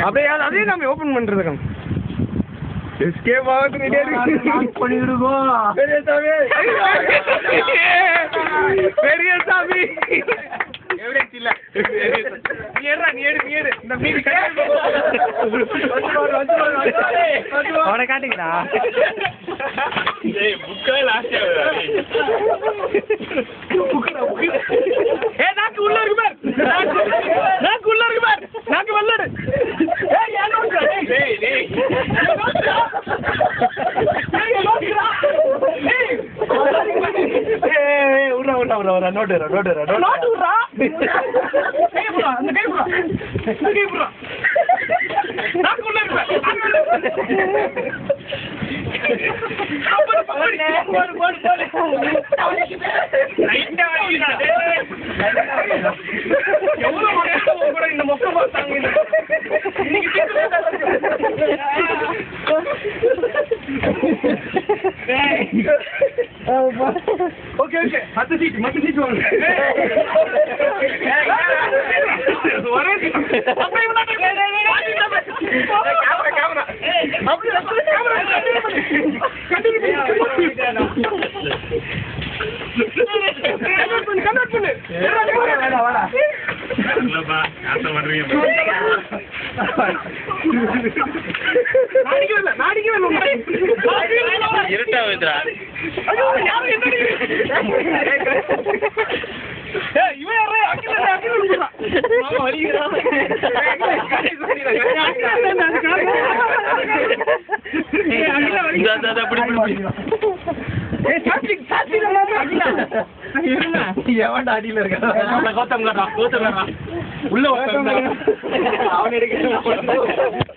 அப்படியே நம்ம ஓபன் பண்றதுக்கு எஸ்கேப் ஆகுது பெரிய சாமி அவனை காட்டுங்கடா நாக்கு உள்ள இருக்கு பார் நாக்கு உள்ள இருக்கு பார் நாக்கு வல்லடு இந்த மொக்க பார்த்தாங்க ஓகே ஓகே மத்த சீட் வாங்க கேமரா எவன்டா அடியில இருக்க கௌதம் உள்ள அவன் எடுக்க